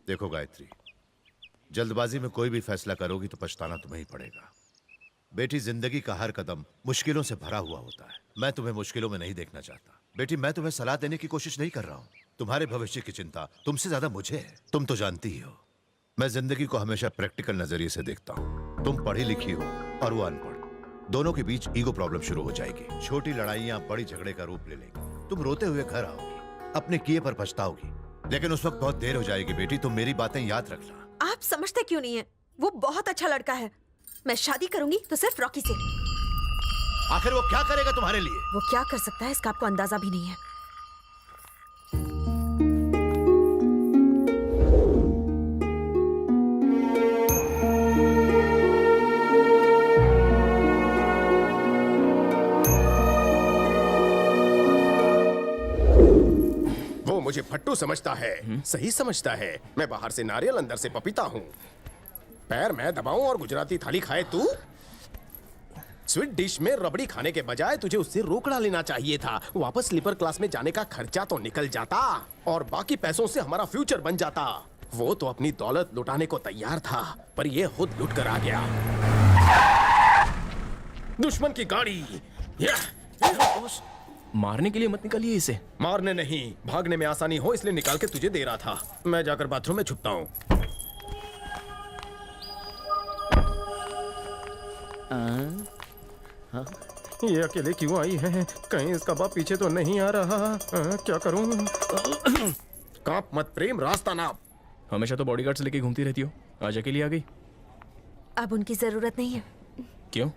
देखो गायत्री, जल्दबाजी में कोई भी फैसला करोगी तो पछताना तुम्हें ही पड़ेगा। बेटी, जिंदगी का हर कदम मुश्किलों से भरा हुआ होता है। मैं तुम्हें मुश्किलों में नहीं देखना चाहता। बेटी, मैं तुम्हें सलाह देने की कोशिश नहीं कर रहा हूँ। तुम्हारे भविष्य की चिंता तुमसे ज्यादा मुझे है। तुम तो जानती ही हो, मैं जिंदगी को हमेशा प्रैक्टिकल नजरिए से देखता हूँ। तुम पढ़ी लिखी हो और वो अनपढ़, दोनों के बीच ईगो प्रॉब्लम शुरू हो जाएगी। छोटी लड़ाइयाँ बड़ी झगड़े का रूप ले लेंगी। तुम रोते हुए घर आओगी, अपने किए पर पछताओगी, लेकिन उस वक्त बहुत देर हो जाएगी। बेटी, तुम मेरी बातें याद रखना। आप समझते क्यों नहीं है? वो बहुत अच्छा लड़का है। मैं शादी करूंगी तो सिर्फ रॉकी से। आखिर वो क्या करेगा तुम्हारे लिए? वो क्या कर सकता है इसका आपको अंदाजा भी नहीं है। वो मुझे फट्टू समझता है। सही समझता है। मैं बाहर से नारियल, अंदर से पपीता हूँ। पैर मैं दबाऊं और गुजराती थाली खाए तू। स्वीट डिश में रबड़ी खाने के बजाय तुझे उससे रोकड़ा लेना चाहिए था। वापस स्लीपर क्लास में जाने का खर्चा तो निकल जाता और बाकी पैसों से हमारा फ्यूचर बन जाता। वो तो अपनी दौलत लुटाने को तैयार था, पर ये खुद लुट कर आ गया। दुश्मन की गाड़ी। मारने के लिए मत निकालिए इसे। मारने नहीं, भागने में आसानी हो इसलिए निकाल के तुझे दे रहा था। मैं जाकर बाथरूम में छुपता हूँ। ये अकेले क्यों आई है? कहीं इसका बाप पीछे तो नहीं आ रहा? क्या करूं? कांप मत प्रेम, रास्ता नाप। हमेशा तो बॉडीगार्ड्स लेके घूमती रहती हो, आज अकेली आ गई। अब उनकी जरूरत नहीं है। क्यों?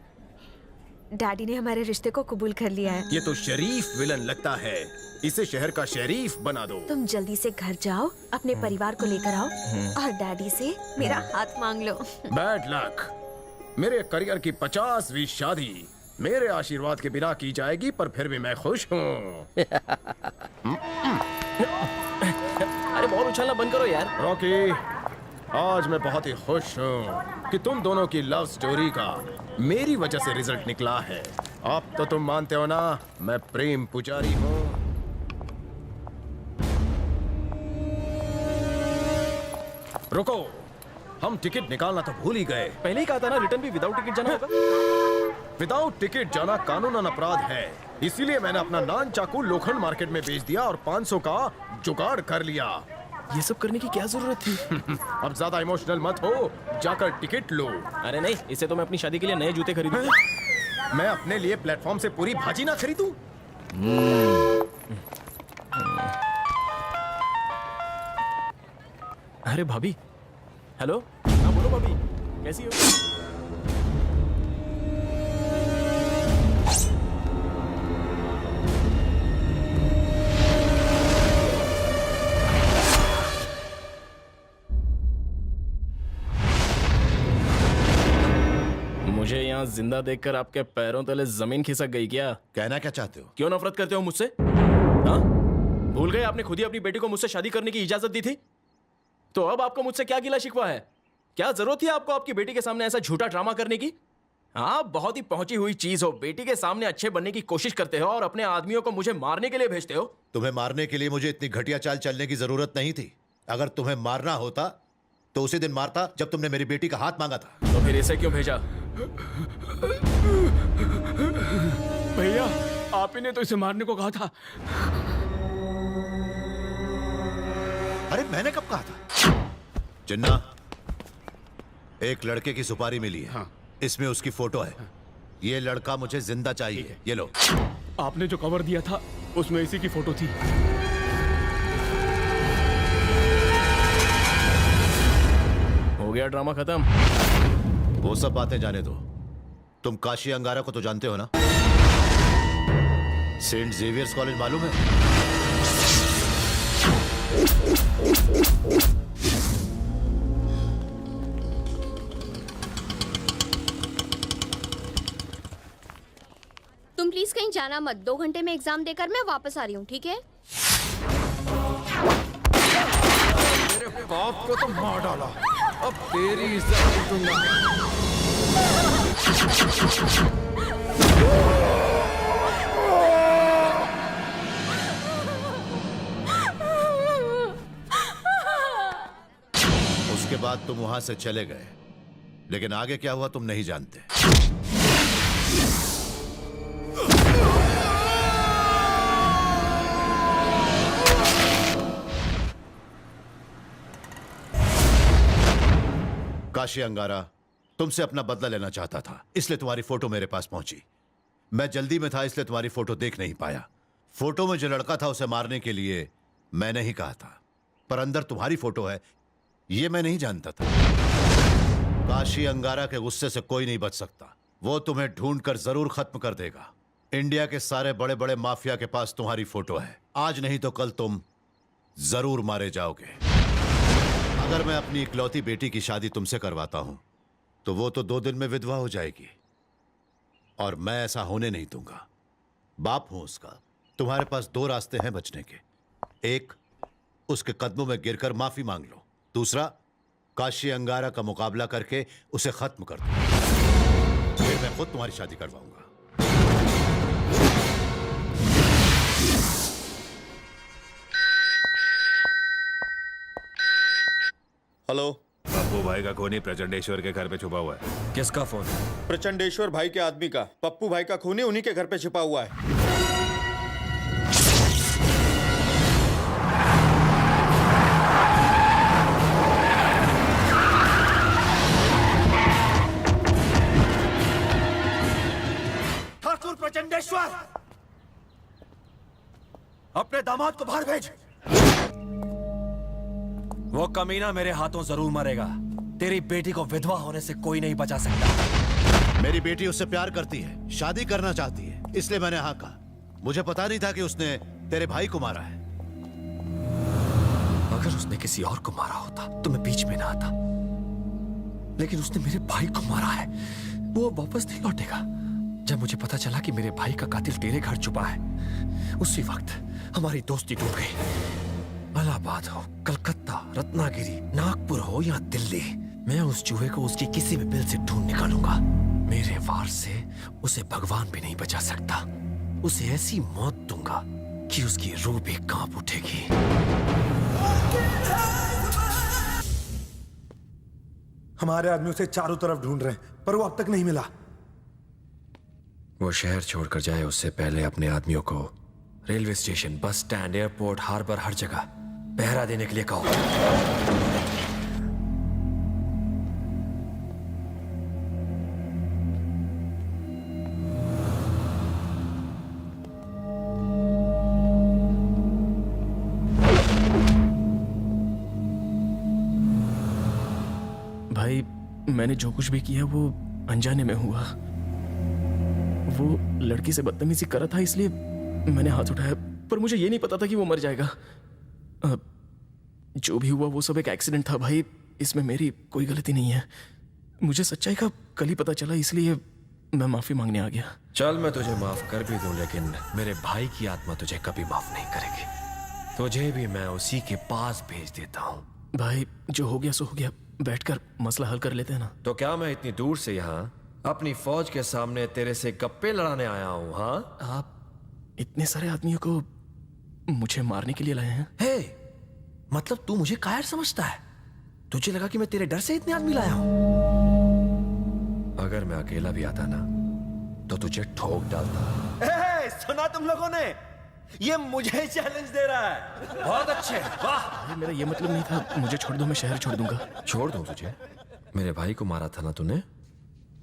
डैडी ने हमारे रिश्ते को कबूल कर लिया है। ये तो शरीफ विलन लगता है। इसे शहर का शरीफ बना दो। तुम जल्दी से घर जाओ, अपने परिवार को लेकर आओ और डैडी से मेरा हाथ मांग लो। Bad luck. मेरे करियर की 50वीं शादी मेरे आशीर्वाद के बिना की जाएगी, पर फिर भी मैं खुश हूँ। अरे बहुत उछलना बंद करो यार। रॉकी, आज मैं बहुत ही खुश हूँ कि तुम दोनों की लव स्टोरी का मेरी वजह से रिजल्ट निकला है। अब तो तुम मानते हो ना, मैं प्रेम पुजारी हूँ। रुको, हम टिकट निकालना तो भूल ही गए। पहले ही कहा था ना, रिटर्न भी विदाउट टिकट जाना होगा। विदाउट टिकट जाना कानूनन अपराध है। इसीलिए मैंने अपना नान चाकू लोखंड मार्केट में बेच दिया और 500 का जुगाड़ कर लिया। ये सब करने की क्या जरूरत थी? अब ज्यादा इमोशनल मत हो, जाकर टिकट लो। अरे नहीं, इससे तो मैं अपनी शादी के लिए नए जूते खरीदूंगा। मैं अपने लिए प्लेटफॉर्म से पूरी भाजी ना खरीदूं? अरे भाभी, हेलो। हाँ बोलो भाभी, कैसी हो? मुझे यहाँ जिंदा देखकर आपके पैरों तले जमीन खिसक गई क्या? कहना क्या चाहते हो? क्यों नफरत करते हो मुझसे? हाँ? भूल गए आपने खुद ही अपनी बेटी को मुझसे शादी करने की इजाजत दी थी? तो अब आपको मुझसे क्या गिला शिकवा है? क्या जरूरत थी आपको आपकी बेटी के सामने ऐसा झूठा ड्रामा करने की? आप बहुत ही पहुंची हुई चीज हो। बेटी के सामने अच्छे बनने की कोशिश करते हो और अपने आदमियों को मुझे मारने के लिए भेजते हो। तुम्हें मारने के लिए मुझे इतनी घटिया चाल चलने की जरूरत नहीं थी। अगर तुम्हें मारना होता तो उसी दिन मारता जब तुमने मेरी बेटी का हाथ मांगा था। तो फिर इसे क्यों भेजा? भैया, आप ही ने तो इसे मारने को कहा था। अरे मैंने कब कहा था? जिन्ना, एक लड़के की सुपारी मिली है। हाँ। इसमें उसकी फोटो है। ये लड़का मुझे जिंदा चाहिए। ये लो। आपने जो कवर दिया था उसमें इसी की फोटो थी। हो गया ड्रामा खत्म? वो सब बातें जाने दो। तुम काशी अंगारा को तो जानते हो ना? सेंट जेवियर्स कॉलेज मालूम है? तुम प्लीज कहीं जाना मत। 2 घंटे में एग्जाम देकर मैं वापस आ रही हूँ, ठीक है? मेरे बाप को तो मार डाला, अब तेरी इज्जत लूटूंगा। उसके बाद तुम वहां से चले गए, लेकिन आगे क्या हुआ तुम नहीं जानते। काशी अंगारा तुमसे अपना बदला लेना चाहता था, इसलिए तुम्हारी फोटो मेरे पास पहुंची। मैं जल्दी में था इसलिए तुम्हारी फोटो देख नहीं पाया। फोटो में जो लड़का था उसे मारने के लिए मैंने ही कहा था, पर अंदर तुम्हारी फोटो है ये मैं नहीं जानता था। काशी अंगारा के गुस्से से कोई नहीं बच सकता, वो तुम्हें ढूंढकर जरूर खत्म कर देगा। इंडिया के सारे बड़े बड़े माफिया के पास तुम्हारी फोटो है, आज नहीं तो कल तुम जरूर मारे जाओगे। अगर मैं अपनी इकलौती बेटी की शादी तुमसे करवाता हूं तो वो तो 2 दिन में विधवा हो जाएगी, और मैं ऐसा होने नहीं दूंगा। बाप हूं उसका। तुम्हारे पास 2 रास्ते हैं बचने के। एक, उसके कदमों में गिरकर माफी मांग लो। दूसरा, काशी अंगारा का मुकाबला करके उसे खत्म कर दो, फिर मैं खुद तुम्हारी शादी करवाऊंगा। हेलो। पप्पू भाई का खूनी प्रचंडेश्वर के घर पे छुपा हुआ है। किसका फोन? प्रचंडेश्वर भाई के आदमी का। पप्पू भाई का खूनी उन्हीं के घर पे छिपा हुआ है। ठाकुर प्रचंडेश्वर, अपने दामाद को बाहर भेज। वो कमीना मेरे हाथों जरूर मरेगा। तेरी बेटी को विधवा होने से कोई नहीं बचा सकता। मेरी बेटी उससे प्यार करती है, शादी करना चाहती है, इसलिए मैंने हाँ कहा। मुझे पता नहीं था कि उसने तेरे भाई को मारा है। अगर उसने किसी और को मारा होता तो मैं बीच में ना आता, लेकिन उसने मेरे भाई को मारा है। वो वापस नहीं लौटेगा। जब मुझे पता चला कि मेरे भाई का कातिल तेरे घर छुपा है, उसी वक्त हमारी दोस्ती टूट गई। इलाहाबाद हो, कलकत्ता, रत्नागिरी, नागपुर हो या दिल्ली, मैं उस चूहे को उसकी किसी भी बिल से ढूंढ निकालूंगा। मेरे वार से उसे भगवान भी नहीं बचा सकता। उसे ऐसी मौत दूंगा कि उसकी रूह भी कांप उठेगी। हमारे आदमी उसे चारों तरफ ढूंढ रहे हैं, पर वो अब तक नहीं मिला। वो शहर छोड़कर जाए उससे पहले अपने आदमियों को railway station, bus stand, airport, harbour, हर जगह पहरा देने के लिए कहो। भाई, मैंने जो कुछ भी किया वो अनजाने में हुआ। वो लड़की से बदतमीजी कर रहा था इसलिए मैंने हाथ उठाया, पर मुझे ये नहीं पता था कि वो मर जाएगा। जो भी हुआ वो सब एक एक्सीडेंट था भाई, इसमें मेरी कोई गलती नहीं है। मुझे सच्चाई का कल ही पता चला, इसलिए मैं माफी मांगने आ गया। चल, मैं तुझे माफ कर भी दूं, लेकिन मेरे भाई की आत्मा तुझे कभी माफ नहीं करेगी। तुझे भी मैं उसी के पास भेज देता हूँ। भाई, जो हो गया सो हो गया, बैठकर मसला हल कर लेते हैं ना। तो क्या मैं इतनी दूर से यहाँ अपनी फौज के सामने तेरे से गप्पे लड़ाने आया हूँ? हाँ, आप इतने सारे आदमियों को मुझे मारने के लिए लाए हैं? हे, मतलब तू मुझे कायर समझता है? तुझे लगा कि मैं तेरे डर से इतने आदमी लाया हूं? अगर मैं अकेला भी आता ना तो तुझे ठोक डालता। सुना तुम लोगों ने? ये मुझे चैलेंज दे रहा है। बहुत अच्छे, वाह। मेरा ये मतलब नहीं था। मुझे छोड़ दो, मैं शहर छोड़ दूंगा। छोड़ दूं तुझे? मेरे भाई को मारा था ना तूने,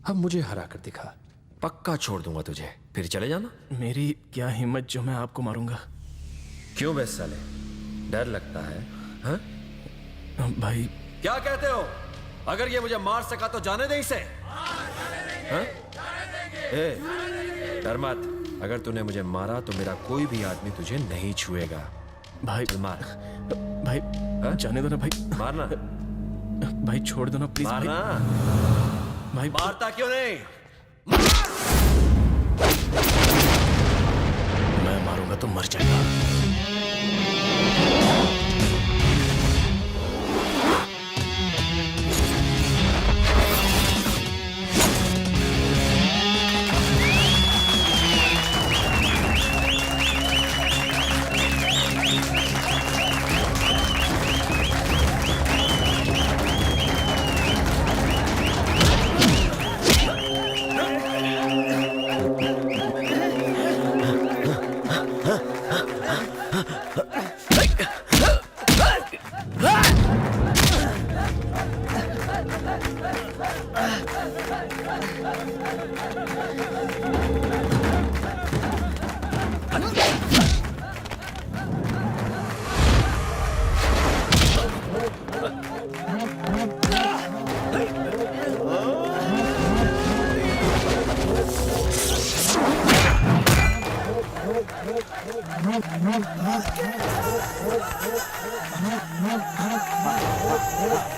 अब मुझे हरा कर दिखा। पक्का छोड़ दूंगा तुझे, फिर चले जाना। मेरी क्या हिम्मत जो मैं आपको मारूंगा। क्यों बे साले, डर लगता है? हाँ? भाई, क्या कहते हो? अगर ये मुझे मार सका तो जाने दे इसे। हाँ? ए, डर मत। अगर तूने मुझे मारा तो मेरा कोई भी आदमी तुझे नहीं छुएगा। भाई मार। भाई, जाने दो ना भाई। मारना भाई, छोड़ दो ना प्लीज। मारना भाई, मारता क्यों नहीं? मैं मारूंगा तो मर जाएगा। हाँ?